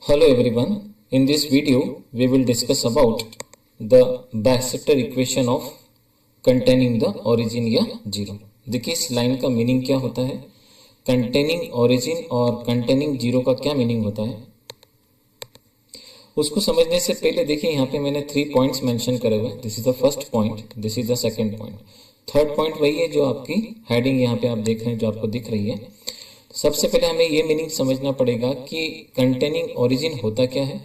Hello everyone. In this video, we will discuss about the Basseter equation of containing the origin या zero. देखिए इस line का meaning क्या होता है, कंटेनिंग ओरिजिन और कंटेनिंग जीरो का क्या मीनिंग होता है, उसको समझने से पहले देखिए यहाँ पे मैंने 3 पॉइंट्स मेंशन करे हुए। This is the first point, this is the second point, third point वही है जो आपकी हेडिंग यहाँ पे आप देख रहे हैं जो आपको दिख रही है। सबसे पहले हमें ये मीनिंग समझना पड़ेगा कि कंटेनिंग ओरिजिन होता क्या है।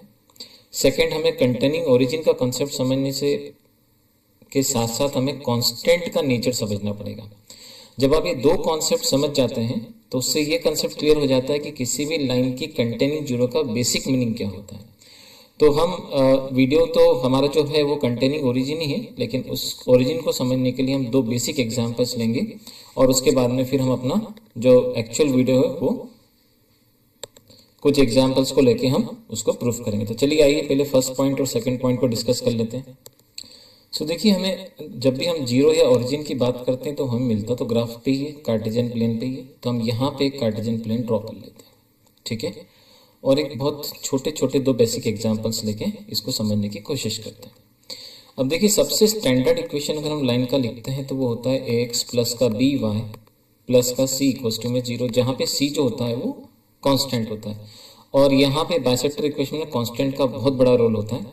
सेकंड, हमें कंटेनिंग ओरिजिन का कॉन्सेप्ट समझने से के साथ साथ हमें कांस्टेंट का नेचर समझना पड़ेगा। जब आप ये दो कॉन्सेप्ट समझ जाते हैं तो उससे ये कॉन्सेप्ट क्लियर हो जाता है कि किसी भी लाइन की कंटेनिंग जीरो का बेसिक मीनिंग क्या होता है। तो हम वीडियो तो हमारा जो है वो कंटेनिंग ओरिजिन ही है, लेकिन उस ओरिजिन को समझने के लिए हम दो बेसिक एग्जांपल्स लेंगे और उसके बाद में फिर हम अपना जो एक्चुअल वीडियो है वो कुछ एग्जांपल्स को लेके हम उसको प्रूफ करेंगे। तो चलिए आइए पहले फर्स्ट पॉइंट और सेकंड पॉइंट को डिस्कस कर लेते हैं। सो देखिए, हमें जब भी हम जीरो या ओरिजिन की बात करते हैं तो हमें मिलता तो ग्राफ पे ही है, कार्टेशियन प्लेन पे ही है। तो हम यहाँ पे एक कार्टेशियन प्लेन ड्रॉ कर लेते हैं, ठीक है, और एक बहुत छोटे छोटे दो बेसिक एग्जांपल्स लेके इसको समझने की कोशिश करते हैं। अब देखिए, सबसे स्टैंडर्ड इक्वेशन अगर हम लाइन का लिखते हैं तो वो होता है ax प्लस का बी वाई प्लस का c इक्वल्स टू में जीरो, जहाँ पे c जो होता है वो कांस्टेंट होता है और यहाँ पे बाइसेक्टर इक्वेशन में कांस्टेंट का बहुत बड़ा रोल होता है।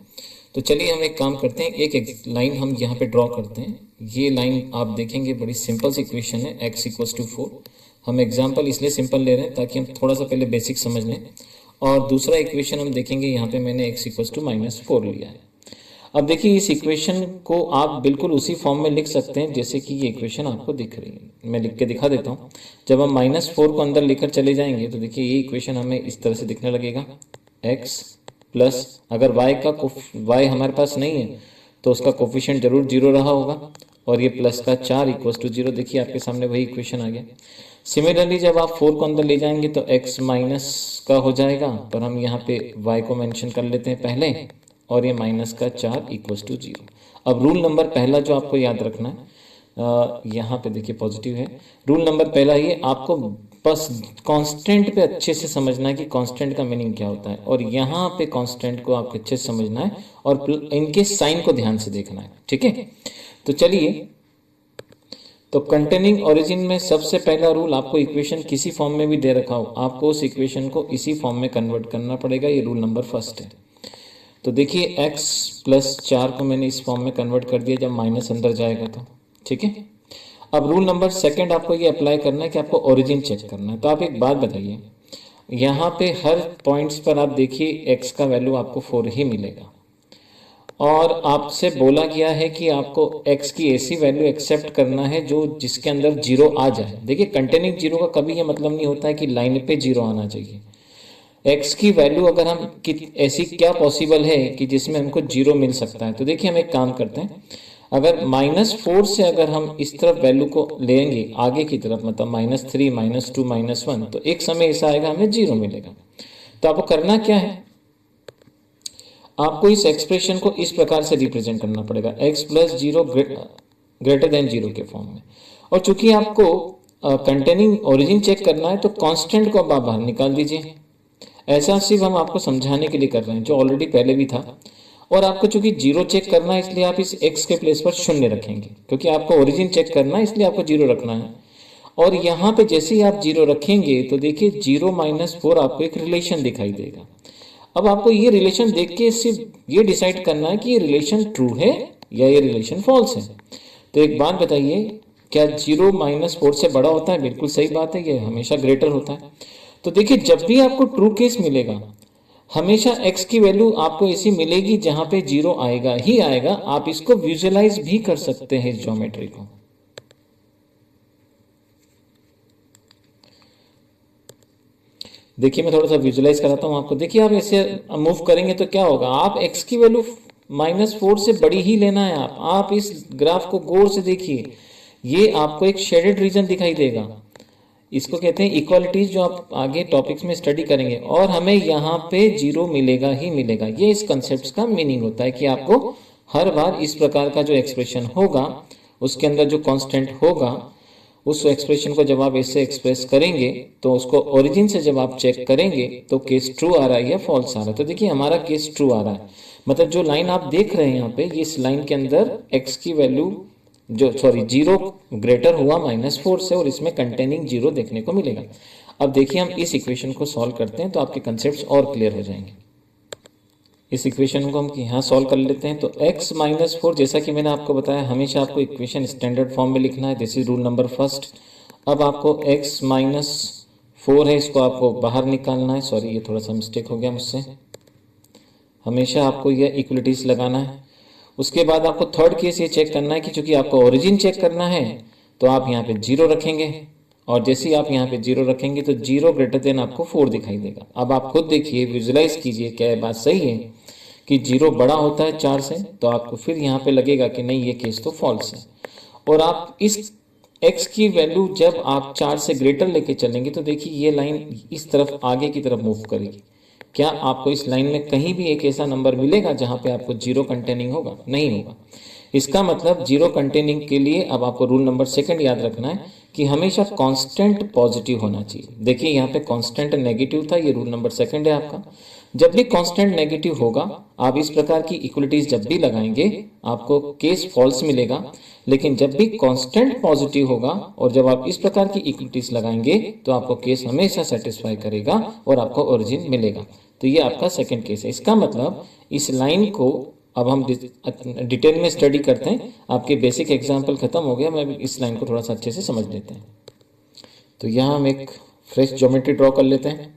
तो चलिए हम एक काम करते हैं, एक लाइन हम यहाँ पे ड्रॉ करते हैं। ये लाइन आप देखेंगे बड़ी सिंपल सी इक्वेशन है, x इक्वल्स टू 4। हम एग्जाम्पल इसलिए सिंपल ले रहे हैं ताकि हम थोड़ा सा पहले बेसिक समझ लें। और दूसरा इक्वेशन हम देखेंगे, यहाँ पे मैंने x इक्वल्स टू -4 लिया है। अब देखिए, इस इक्वेशन को आप बिल्कुल उसी फॉर्म में लिख सकते हैं जैसे कि ये इक्वेशन आपको दिख रही है। मैं लिख के दिखा देता हूँ। जब हम -4 को अंदर लेकर चले जाएंगे तो देखिए ये इक्वेशन हमें इस तरह से दिखने लगेगा, x प्लस, अगर y हमारे पास नहीं है तो उसका कोफिशिएंट जरूर जीरो रहा होगा, और ये प्लस का 4 इक्वल्स टू 0। देखिए आपके सामने वही इक्वेशन आ गया। सिमिलरली जब आप 4 को अंदर ले जाएंगे तो x माइनस का हो जाएगा, पर हम यहाँ पे y को मेंशन कर लेते हैं पहले, और ये माइनस का 4 इक्वल्स टू 0। अब रूल नंबर पहला जो आपको याद रखना है, यहाँ पे देखिए पॉजिटिव है। रूल नंबर पहला ये, आपको बस कांस्टेंट पे अच्छे से समझना है कि कांस्टेंट का मीनिंग क्या होता है, और यहाँ पे कांस्टेंट को आपको अच्छे से समझना है और इनके साइन को ध्यान से देखना है, ठीक है। तो चलिए, तो कंटेनिंग ओरिजिन में सबसे पहला रूल, आपको इक्वेशन किसी फॉर्म में भी दे रखा हो, आपको उस इक्वेशन को इसी फॉर्म में कन्वर्ट करना पड़ेगा। ये रूल नंबर फर्स्ट है। तो देखिए x प्लस 4 को मैंने इस फॉर्म में कन्वर्ट कर दिया जब माइनस अंदर जाएगा तो, ठीक है। अब रूल नंबर सेकंड आपको ये अप्लाई करना है कि आपको ओरिजिन चेक करना है। तो आप एक बात बताइए, यहाँ पे हर पॉइंट्स पर आप देखिए x का वैल्यू आपको 4 ही मिलेगा, और आपसे बोला गया है कि आपको x की ऐसी वैल्यू एक्सेप्ट करना है जो जिसके अंदर जीरो आ जाए। देखिए, कंटेनिंग जीरो का कभी ये मतलब नहीं होता है कि लाइन पे जीरो आना चाहिए। x की वैल्यू अगर हम ऐसी क्या पॉसिबल है कि जिसमें हमको जीरो मिल सकता है। तो देखिए हम एक काम करते हैं, अगर -4 से अगर हम इस तरफ वैल्यू को लेंगे आगे की तरफ, मतलब -3 -2 -1, तो एक समय ऐसा आएगा हमें जीरो मिलेगा। तो आपको करना क्या है, आपको इस एक्सप्रेशन को इस प्रकार से रिप्रेजेंट करना पड़ेगा, x प्लस 0 ग्रेटर देन 0 के फॉर्म में। और चूंकि आपको कंटेनिंग ओरिजिन चेक करना है तो कांस्टेंट को अब आप बाहर निकाल दीजिए। ऐसा सिर्फ हम आपको समझाने के लिए कर रहे हैं, जो ऑलरेडी पहले भी था। और आपको चूंकि जीरो चेक करना है इसलिए आप इस x के प्लेस पर 0 रखेंगे, क्योंकि आपको ओरिजिन चेक करना है इसलिए आपको जीरो रखना है। और यहाँ पे जैसे ही आप जीरो रखेंगे तो देखिए 0 - 4 आपको एक रिलेशन दिखाई देगा। अब आपको ये रिलेशन देख के सिर्फ ये डिसाइड करना है कि ये रिलेशन ट्रू है या ये रिलेशन फॉल्स है। तो एक बात बताइए, क्या 0 - 4 से बड़ा होता है? बिल्कुल सही बात है, ये हमेशा ग्रेटर होता है। तो देखिए, जब भी आपको ट्रू केस मिलेगा हमेशा x की वैल्यू आपको ऐसी मिलेगी जहां पे जीरो आएगा ही आएगा। आप इसको विजुअलाइज भी कर सकते हैं इस ज्योमेट्री को। देखिए मैं थोड़ा सा विजुअलाइज कराता हूं आपको। देखिए आप ऐसे मूव करेंगे तो क्या होगा, आप x की वैल्यू -4 से बड़ी ही लेना है। आप इस ग्राफ को गौर से देखिए, ये आपको एक शेडेड रीजन दिखाई देगा। इसको कहते हैं इक्वालिटीज, जो आप आगे टॉपिक्स में स्टडी करेंगे। और हमें यहाँ पे जीरो मिलेगा ही मिलेगा। ये इस कंसेप्ट का मीनिंग होता है कि आपको हर बार इस प्रकार का जो एक्सप्रेशन होगा उसके अंदर जो कांस्टेंट होगा उस एक्सप्रेशन को जब आप इससे एक्सप्रेस करेंगे तो उसको ओरिजिन से जब आप चेक करेंगे तो केस ट्रू आ रहा है या फॉल्स आ रहा है। तो देखिए हमारा केस ट्रू आ रहा है, मतलब जो लाइन आप देख रहे हैं यहाँ पे, इस लाइन के अंदर x की वैल्यू जीरो ग्रेटर हुआ -4 से, और इसमें कंटेनिंग जीरो देखने को मिलेगा। अब देखिए हम इस इक्वेशन को सॉल्व करते हैं तो आपके कंसेप्ट और क्लियर हो जाएंगे। इस इक्वेशन को हम यहाँ सॉल्व कर लेते हैं। तो x -4, जैसा कि मैंने आपको बताया हमेशा आपको इक्वेशन स्टैंडर्ड फॉर्म में लिखना है, this is rule number first. अब आपको x -4 है, इसको आपको बाहर निकालना है। सॉरी, ये थोड़ा सा मिस्टेक हो गया मुझसे। हमेशा आपको ये इक्वलिटीज लगाना है। उसके बाद आपको थर्ड केस ये चेक करना है कि चूंकि आपको ओरिजिन चेक करना है तो आप यहाँ पे 0 रखेंगे, और जैसे ही आप यहाँ पे 0 रखेंगे तो 0 ग्रेटर देन आपको 4 दिखाई देगा। अब आप खुद देखिए, विजुलाइज कीजिए, क्या ये बात सही है कि 0 बड़ा होता है 4 से, तो आपको फिर यहाँ पे लगेगा कि नहीं, ये केस तो फॉल्स है। और आप इस x की वैल्यू जब आप 4 से ग्रेटर लेके चलेंगे तो देखिए ये लाइन इस तरफ आगे की तरफ मूव करेगी। क्या आपको इस लाइन में कहीं भी एक ऐसा नंबर मिलेगा जहां पे आपको 0 कंटेनिंग होगा? नहीं होगा। इसका मतलब 0 कंटेनिंग के लिए अब आपको रूल नंबर सेकंड याद रखना है कि हमेशा कांस्टेंट पॉजिटिव होना चाहिए। देखिए यहाँ पे कांस्टेंट नेगेटिव था, ये रूल नंबर सेकंड है आपका। जब भी कांस्टेंट नेगेटिव होगा, आप इस प्रकार की इक्वलिटीज जब भी लगाएंगे आपको केस फॉल्स मिलेगा। लेकिन जब भी कांस्टेंट पॉजिटिव होगा और जब आप इस प्रकार की इक्वलिटीज लगाएंगे तो आपको केस हमेशा सेटिस्फाई करेगा और आपको ओरिजिन मिलेगा। तो ये आपका सेकंड केस है। इसका मतलब इस लाइन को अब हम डिटेल में स्टडी करते हैं। आपके बेसिक एग्जाम्पल खत्म हो गया, मैं इस लाइन को थोड़ा सा अच्छे से समझ लेते हैं। तो यहाँ हम एक फ्रेश ज्योमेट्री ड्रॉ कर लेते हैं,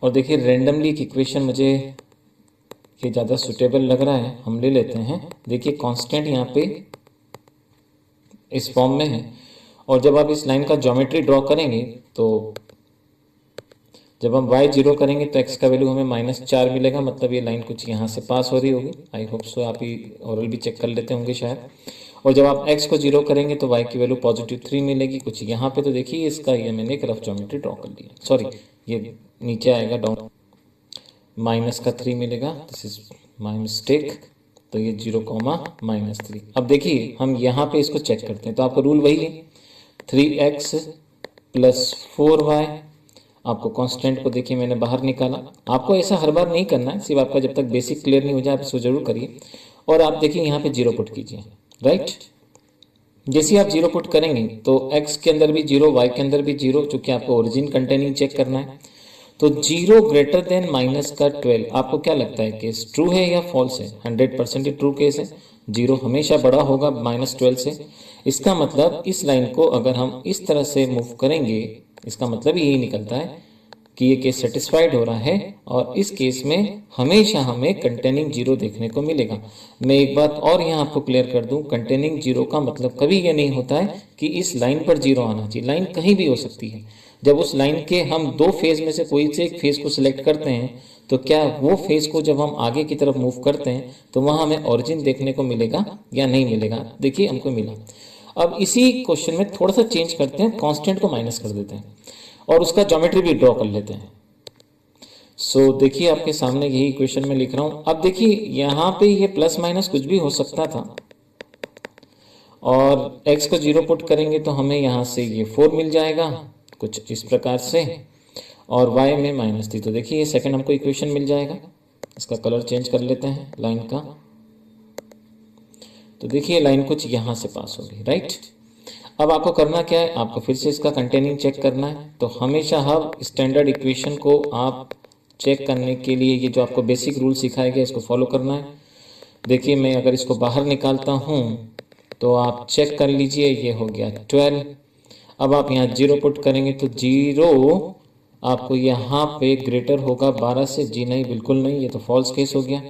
और देखिए रेंडमली एक इक्वेशन मुझे ये ज़्यादा सुटेबल लग रहा है, हम ले लेते हैं। देखिए कांस्टेंट यहाँ पे इस फॉर्म में है, और जब आप इस लाइन का ज्योमेट्री ड्रॉ करेंगे तो जब हम y 0 करेंगे तो x का वैल्यू हमें -4 मिलेगा, मतलब ये लाइन कुछ यहाँ से पास हो रही होगी। आई होप सो, आप ही ओरल भी चेक कर लेते होंगे शायद। और जब आप x को 0 करेंगे तो y की वैल्यू +3 मिलेगी कुछ यहाँ पे। तो देखिए इसका ये मैंने एक रफ ज्योमेट्री ड्रॉ कर लिया। सॉरी, ये नीचे आएगा डाउन, -3 मिलेगा, दिस इज माई मिस्टेक। तो ये 0, -3। अब देखिए हम यहाँ पे इसको चेक करते हैं, तो आपका रूल वही है 3x + 4y। आपको कांस्टेंट को देखिए मैंने बाहर निकाला। आपको ऐसा हर बार नहीं करना है, सिर्फ आपका जब तक बेसिक क्लियर नहीं हो जाए आप इसको जरूर करिए। और आप देखिए यहाँ पे 0 पुट कीजिए, राइट। जैसे आप 0 पुट करेंगे तो x के अंदर भी 0, y के अंदर भी 0, चूंकि आपको ओरिजिन कंटेनिंग चेक करना है। तो 0 ग्रेटर देन -12, आपको क्या लगता है केस ट्रू है या फॉल्स है? 100% ट्रू केस है। 0 हमेशा बड़ा होगा -12 से। इसका मतलब इस लाइन को अगर हम इस तरह से मूव करेंगे, इसका मतलब यही निकलता है कि ये केस सेटिस्फाइड हो रहा है, और इस केस में हमेशा हमें कंटेनिंग 0 देखने को मिलेगा। मैं एक बात और यहाँ आपको क्लियर कर दूं, कंटेनिंग 0 का मतलब कभी ये नहीं होता है कि इस लाइन पर 0 आना चाहिए। लाइन कहीं भी हो सकती है। जब उस लाइन के हम 2 फेज में से कोई से एक फेज को सिलेक्ट करते हैं तो क्या वो फेज को जब हम आगे की तरफ मूव करते हैं तो वहां हमें ओरिजिन देखने को मिलेगा या नहीं मिलेगा? देखिए हमको मिला। अब इसी क्वेश्चन में थोड़ा सा चेंज करते हैं, कांस्टेंट को माइनस कर देते हैं और उसका ज्योमेट्री भी ड्रॉ कर लेते हैं। सो देखिए आपके सामने यही इक्वेशन में लिख रहा हूं। अब देखिए यहाँ पे ये प्लस माइनस कुछ भी हो सकता था, और x को 0 पुट करेंगे तो हमें यहाँ से ये 4 मिल जाएगा कुछ इस प्रकार से, और y में -3। तो देखिए ये सेकंड हमको इक्वेशन मिल जाएगा। इसका कलर चेंज कर लेते हैं लाइन का। तो देखिए लाइन कुछ यहाँ से पास होगी, राइट। अब आपको करना क्या है, आपको फिर से इसका कंटेनिंग चेक करना है। तो हमेशा हर स्टैंडर्ड इक्वेशन को आप चेक करने के लिए ये जो आपको बेसिक रूल सिखाया गया इसको फॉलो करना है। देखिए मैं अगर इसको बाहर निकालता हूँ तो आप चेक कर लीजिए, ये हो गया 12। अब आप यहाँ 0 पुट करेंगे तो 0 आपको यहाँ पे ग्रेटर होगा 12 से। जी नहीं, बिल्कुल नहीं, ये तो फॉल्स केस हो गया।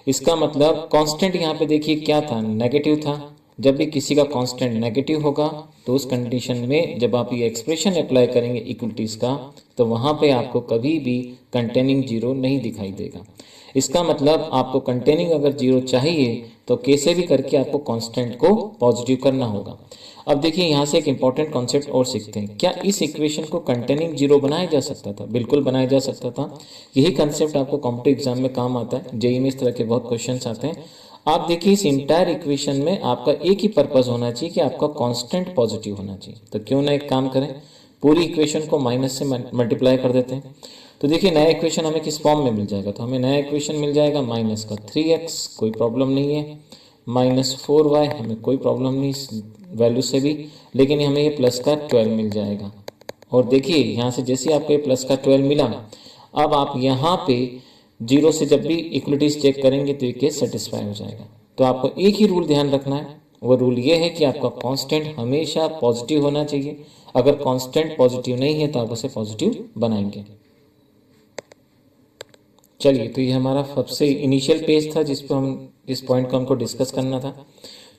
इसका मतलब कांस्टेंट यहाँ पे देखिए क्या था, नेगेटिव था। जब भी किसी का कांस्टेंट नेगेटिव होगा तो उस कंडीशन में जब आप ये एक्सप्रेशन अप्लाई करेंगे इक्वलिटीज का, तो वहां पे आपको कभी भी कंटेनिंग 0 नहीं दिखाई देगा। इसका मतलब आपको कंटेनिंग अगर 0 चाहिए तो कैसे भी करके आपको कांस्टेंट को पॉजिटिव करना होगा। अब देखिए यहाँ से एक इंपॉर्टेंट कॉन्सेप्ट और सीखते हैं। क्या इस इक्वेशन को कंटेनिंग 0 बनाया जा सकता था? बिल्कुल बनाया जा सकता था। यही कंसेप्ट आपको कॉम्पिटिटिव एग्जाम में काम आता है। जेईई में इस तरह के बहुत क्वेश्चंस आते हैं। आप देखिए इस इंटायर इक्वेशन में आपका एक ही पर्पस होना चाहिए कि आपका कांस्टेंट पॉजिटिव होना चाहिए। तो क्यों ना एक काम करें, पूरी इक्वेशन को माइनस से मल्टीप्लाई कर देते हैं। तो देखिए नया इक्वेशन हमें किस फॉर्म में मिल जाएगा, तो हमें नया इक्वेशन मिल जाएगा माइनस का 3x, कोई प्रॉब्लम नहीं है, माइनस 4y, हमें कोई प्रॉब्लम नहीं इस वैल्यू से भी, लेकिन हमें ये प्लस का 12 मिल जाएगा। और देखिए यहाँ से जैसे आपको ये प्लस का 12 मिला, अब आप यहाँ पे जीरो से जब भी इक्वलिटीज चेक करेंगे तो ये केस सेटिस्फाई हो जाएगा। तो आपको एक ही रूल ध्यान रखना है, वो रूल ये है कि आपका कांस्टेंट हमेशा पॉजिटिव होना चाहिए। अगर कांस्टेंट पॉजिटिव नहीं है तो आप उसे पॉजिटिव बनाएंगे। चलिए, तो ये हमारा सबसे इनिशियल पेज था जिस पर हम इस पॉइंट को हमको डिस्कस करना था।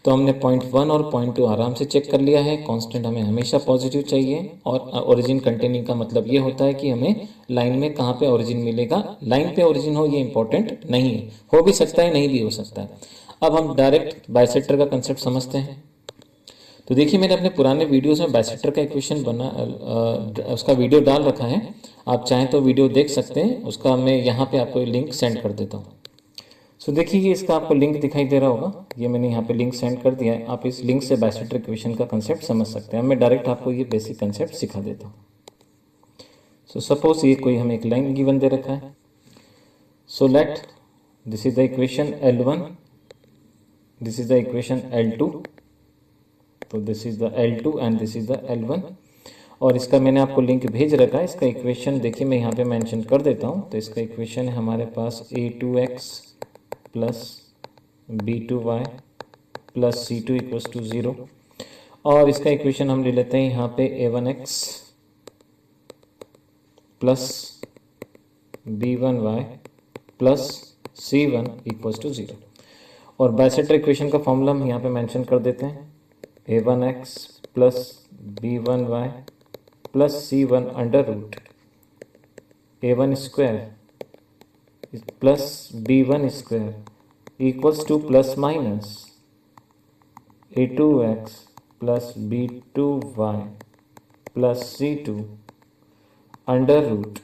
तो हमने पॉइंट 1 और पॉइंट 2 आराम से चेक कर लिया है। कांस्टेंट हमें हमेशा पॉजिटिव चाहिए, और ओरिजिन कंटेनिंग का मतलब ये होता है कि हमें लाइन में कहाँ पे ओरिजिन मिलेगा, लाइन पे ओरिजिन हो ये इंपॉर्टेंट नहीं है, हो भी सकता है नहीं भी हो सकता है। अब हम डायरेक्ट बाइसेक्टर का कंसेप्ट समझते हैं। तो देखिए मैंने अपने पुराने वीडियोस में बाइसेक्टर का इक्वेशन उसका वीडियो डाल रखा है, आप चाहें तो वीडियो देख सकते हैं, उसका मैं यहाँ पे आपको लिंक सेंड कर देता हूँ। सो देखिए ये इसका आपको लिंक दिखाई दे रहा होगा, ये मैंने यहाँ पे लिंक सेंड कर दिया है, आप इस लिंक से बाइसेक्टर इक्वेशन का कंसेप्ट समझ सकते हैं। मैं डायरेक्ट आपको ये बेसिक कंसेप्ट सिखा देता हूँ। सो सपोज ये कोई हमें एक लाइन गिवन दे रखा है। So let this is the equation L1, this is the equation L2, तो this is the L2 and this is the L1, और इसका मैंने आपको लिंक भेज रखा है। इसका इक्वेशन देखिए मैं यहाँ पे मेंशन कर देता हूँ। तो इसका इक्वेशन है हमारे पास a2x plus b2y plus c2 equals to 0, और इसका इक्वेशन हम ले लेते हैं यहाँ पे a1x plus b1y plus c1 equals to 0, और बाइसेक्टर इक्वेशन का फॉर्मूला हम यहाँ पे मेंशन कर देते हैं, a1x plus b1y plus c1 under root a1 square plus b1 square equals to plus minus a2x plus b2y plus c2 under root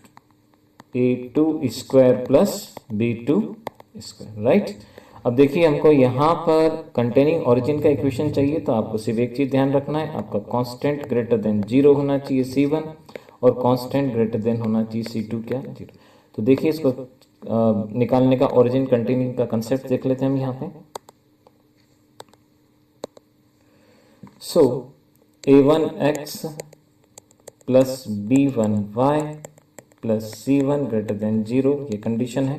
a2 square plus b2 square, right. अब देखिए हमको यहाँ पर कंटेनिंग ओरिजिन का equation चाहिए, तो आपको सिर्फ एक चीज ध्यान रखना है, आपका कांस्टेंट ग्रेटर देन 0 होना चाहिए c1, और कांस्टेंट ग्रेटर देन होना चाहिए c2 क्या 0। तो देखिए इसको निकालने का ओरिजिन कंटेनिंग का कंसेप्ट देख लेते हैं हम यहाँ पे। So a1x plus b1y plus c1 greater than 0 ये कंडीशन है,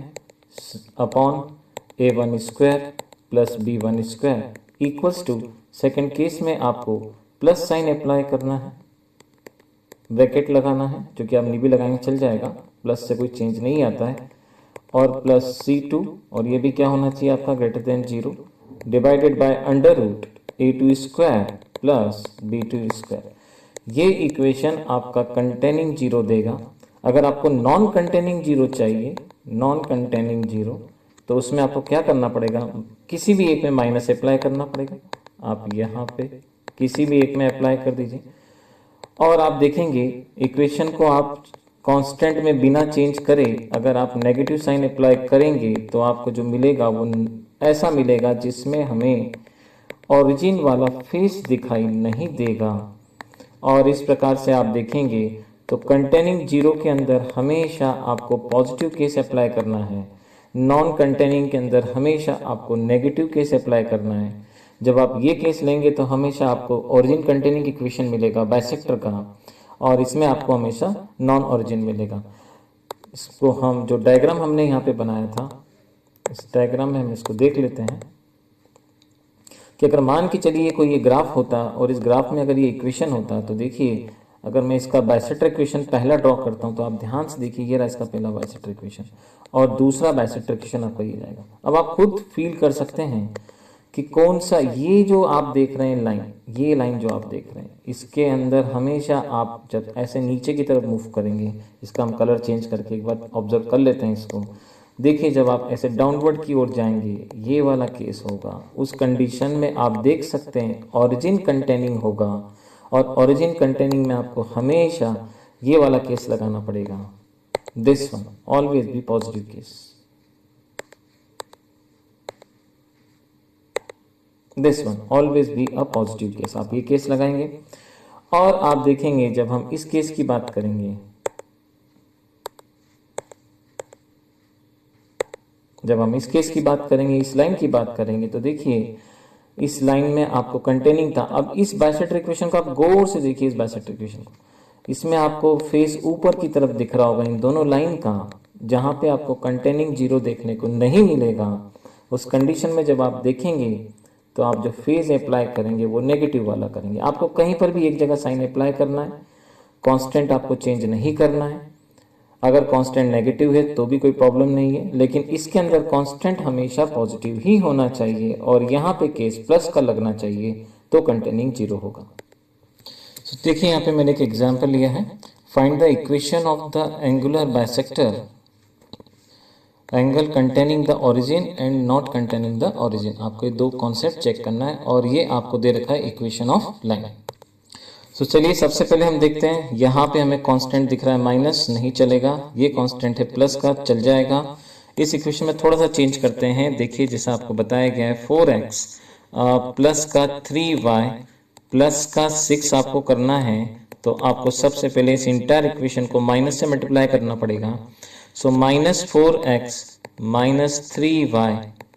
upon a1 square plus b1 square equals to, second case में आपको प्लस साइन अप्लाई करना है, ब्रैकेट लगाना है, जो कि आप नहीं भी लगाएंगे चल जाएगा, प्लस से कोई चेंज नहीं आता है, और प्लस c2, और ये भी क्या होना चाहिए आपका greater than 0, divided by under root a2 square plus b2 square. ये इक्वेशन आपका कंटेनिंग 0 देगा। अगर आपको नॉन कंटेनिंग 0 चाहिए, नॉन कंटेनिंग 0, तो उसमें आपको क्या करना पड़ेगा, किसी भी एक में माइनस अप्लाई करना पड़ेगा। आप यहाँ पे किसी भी एक में अप्लाई कर दीजिए, और आप देखेंगे इक्वेशन को आप कांस्टेंट में बिना चेंज करे अगर आप नेगेटिव साइन अप्लाई करेंगे तो आपको जो मिलेगा वो ऐसा मिलेगा जिसमें हमें ओरिजिन वाला फेस दिखाई नहीं देगा। और इस प्रकार से आप देखेंगे तो कंटेनिंग 0 के अंदर हमेशा आपको पॉजिटिव केस अप्लाई करना है, नॉन कंटेनिंग के अंदर हमेशा आपको नेगेटिव केस अप्लाई करना है। जब आप ये केस लेंगे तो हमेशा आपको ओरिजिन कंटेनिंग इक्वेशन मिलेगा बाइसेक्टर का, और इसमें आपको हमेशा नॉन ओरिजिन मिलेगा। इसको हम जो डायग्राम हमने यहाँ पे बनाया था, इस डायग्राम में हम इसको देख लेते हैं कि अगर मान के चलिए कोई ये ग्राफ होता और इस ग्राफ में अगर ये इक्वेशन होता, तो देखिए अगर मैं इसका बाइसेक्टर इक्वेशन पहला ड्रॉ करता हूं तो आप ध्यान से देखिए ये रहा इसका पहला बाइसेक्टर इक्वेशन, और दूसरा बाइसेक्टर इक्वेशन आपका ये जाएगा। अब आप खुद फील कर सकते हैं कि कौन सा, ये जो आप देख रहे हैं लाइन, ये लाइन जो आप देख रहे हैं, इसके अंदर हमेशा आप जब ऐसे नीचे की तरफ मूव करेंगे, इसका हम कलर चेंज करके एक बार ऑब्जर्व कर लेते हैं इसको। देखिए जब आप ऐसे डाउनवर्ड की ओर जाएंगे ये वाला केस होगा, उस कंडीशन में आप देख सकते हैं ओरिजिन कंटेनिंग होगा, और ओरिजिन कंटेनिंग में आपको हमेशा ये वाला केस लगाना पड़ेगा, this one always be positive case. This one always be a positive case. आप ये केस लगाएंगे और आप देखेंगे जब हम इस केस की बात करेंगे, जब हम इस केस की बात करेंगे, इस लाइन की बात करेंगे, तो देखिए इस लाइन में आपको कंटेनिंग था। अब इस बाइसेक्टर इक्वेशन को आप गौर से देखिए, इस बाइसेक्टर इक्वेशन को, इसमें आपको फेस ऊपर की तरफ दिख रहा होगा इन दोनों लाइन का, जहां पे आपको कंटेनिंग जीरो देखने को नहीं मिलेगा। उस कंडीशन में जब आप देखेंगे तो आप जो फेज अप्लाई करेंगे वो नेगेटिव वाला करेंगे। आपको कहीं पर भी एक जगह साइन अप्लाई करना है, कांस्टेंट आपको चेंज नहीं करना है। अगर कांस्टेंट नेगेटिव है तो भी कोई प्रॉब्लम नहीं है, लेकिन इसके अंदर कांस्टेंट हमेशा पॉजिटिव ही होना चाहिए और यहाँ पे केस प्लस का लगना चाहिए, तो कंटेनिंग जीरो होगा। तो देखिए यहाँ पे मैंने एक एग्जांपल लिया है, find the equation of the angular bisector, angle containing the origin and not containing the origin. आपको ये दो कॉन्सेप्ट चेक करना है और ये आपको दे रखा है इक्वेशन ऑफ लाइन। तो चलिए सबसे पहले हम देखते हैं, यहाँ पे हमें कांस्टेंट दिख रहा है माइनस, नहीं चलेगा। ये कांस्टेंट है प्लस का, चल जाएगा। इस इक्वेशन में थोड़ा सा चेंज करते हैं। देखिए जैसा आपको बताया गया है 4x प्लस का 3y प्लस का 6 आपको करना है, तो आपको सबसे पहले इस इंटायर इक्वेशन को माइनस से मल्टीप्लाई करना पड़ेगा। So minus 4x minus 3y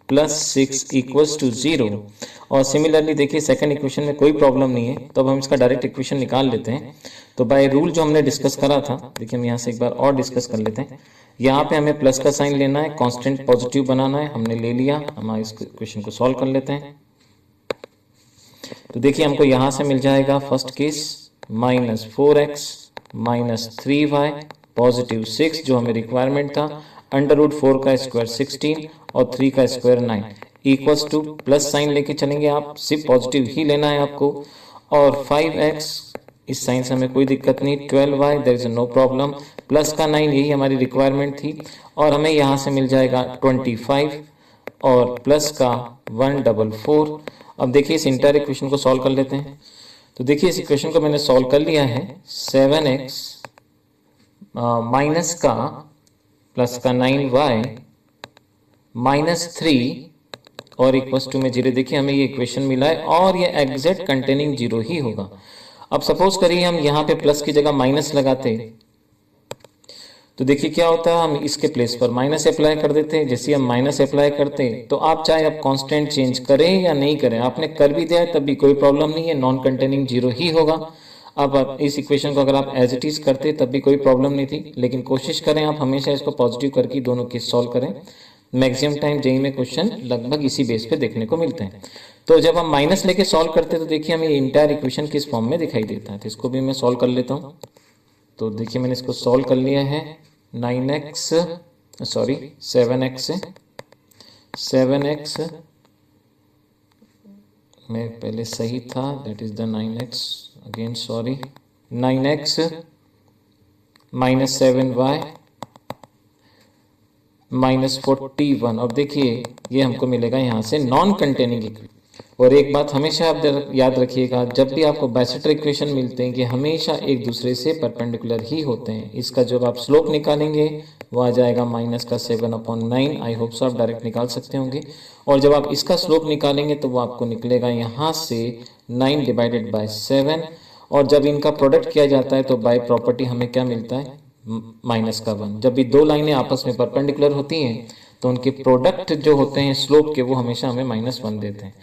plus 6 equals to 0। और सिमिलरली देखिए सेकंड इक्वेशन में कोई प्रॉब्लम नहीं है, तो अब हम इसका डायरेक्ट इक्वेशन निकाल लेते हैं। तो बाय रूल जो हमने डिस्कस करा था, देखिए हम यहाँ से एक बार और डिस्कस कर लेते हैं। यहाँ पे हमें प्लस का साइन लेना है, कांस्टेंट पॉजिटिव बनाना है, हमने ले लिया। हम इस इक्वेशन को सॉल्व कर लेते हैं। तो देखिए हमको यहाँ से मिल जाएगा first case minus 4x minus 3y positive 6 जो हमें रिक्वायरमेंट था, अंडर रूट 4 का स्क्वायर 16 और 3 का square 9 equals to plus sign लेके चलेंगे। आप सिर्फ पॉजिटिव ही लेना है आपको। और 5x इस साइन से हमें कोई दिक्कत नहीं, 12y there is no problem, plus का 9 यही हमारी रिक्वायरमेंट थी। और हमें यहाँ से मिल जाएगा 25 और प्लस का 144। अब देखिए इस इंटायर इक्वेशन को सॉल्व कर लेते हैं। तो देखिए इस इक्वेशन को मैंने सॉल्व कर लिया है। 7x माइनस का प्लस का 9y माइनस 3 और इक्वल्स टू में 0। देखिए हमें ये इक्वेशन मिला है और ये एग्जैक्ट कंटेनिंग 0 ही होगा। अब सपोज करिए हम यहाँ पे प्लस की जगह माइनस लगाते, तो देखिए क्या होता है, हम इसके प्लेस पर माइनस अप्लाई कर देते हैं। जैसे हम माइनस अप्लाई करते हैं तो आप चाहे आप कांस्टेंट चेंज करें या नहीं करें, आपने कर भी दिया है तब भी कोई प्रॉब्लम नहीं है, नॉन कंटेनिंग 0 ही होगा। अब इस इक्वेशन को अगर आप एज इट इज करते तब भी कोई प्रॉब्लम नहीं थी, लेकिन कोशिश करें आप हमेशा इसको पॉजिटिव करके दोनों केस सॉल्व करें। मैक्सिमम टाइम जेईई में क्वेश्चन लगभग इसी बेस पे देखने को मिलते हैं। तो जब हम माइनस लेके सॉल्व करते हैं तो देखिए हमें इंटायर इक्वेशन किस फॉर्म में दिखाई देता है। तो इसको भी मैं सॉल्व कर लेता हूँ। तो देखिए मैंने इसको सॉल्व कर लिया है 7x में पहले सही था, that is the 9x again sorry 9x minus 7y minus 41। अब देखिए ये हमको मिलेगा यहाँ से नॉन कंटेनिंग इक्वेशन। और एक बात हमेशा आप याद रखिएगा, जब भी आपको बाइसेक्टर इक्वेशन मिलते हैं कि हमेशा एक दूसरे से परपेंडिकुलर ही होते हैं। इसका जब आप स्लोप निकालेंगे वो आ जाएगा माइनस का 7/9। आई होप सो आप डायरेक्ट निकाल सकते होंगे। और जब आप इसका स्लोप निकालेंगे तो वो आपको निकलेगा यहाँ से 9 डिवाइडेड बाय 7। और जब इनका प्रोडक्ट किया जाता है तो बाय प्रॉपर्टी हमें क्या मिलता है, माइनस का 1। जब भी दो लाइनें आपस में परपेंडिकुलर होती हैं तो उनके प्रोडक्ट जो होते हैं स्लोप के, वो हमेशा हमें -1 देते हैं।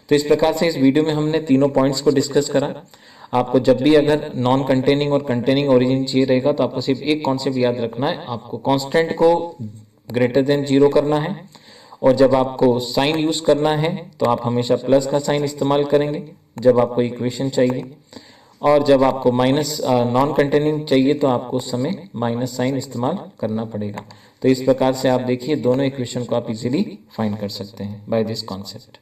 तो इस प्रकार से इस वीडियो में हमने तीनों पॉइंट्स को डिस्कस करा। आपको जब भी अगर नॉन कंटेनिंग और कंटेनिंग ओरिजिन चाहिए रहेगा तो आपको सिर्फ एक कॉन्सेप्ट याद रखना है, आपको कांस्टेंट को ग्रेटर देन 0 करना है। और जब आपको साइन यूज करना है तो आप हमेशा प्लस का साइन इस्तेमाल करेंगे जब आपको इक्वेशन चाहिए। और जब आपको माइनस नॉन कंटेनिंग चाहिए तो आपको उस समय माइनस साइन इस्तेमाल करना पड़ेगा। तो इस प्रकार से आप देखिए दोनों इक्वेशन को आप इजीली फाइंड कर सकते हैं बाय दिस कॉन्सेप्ट।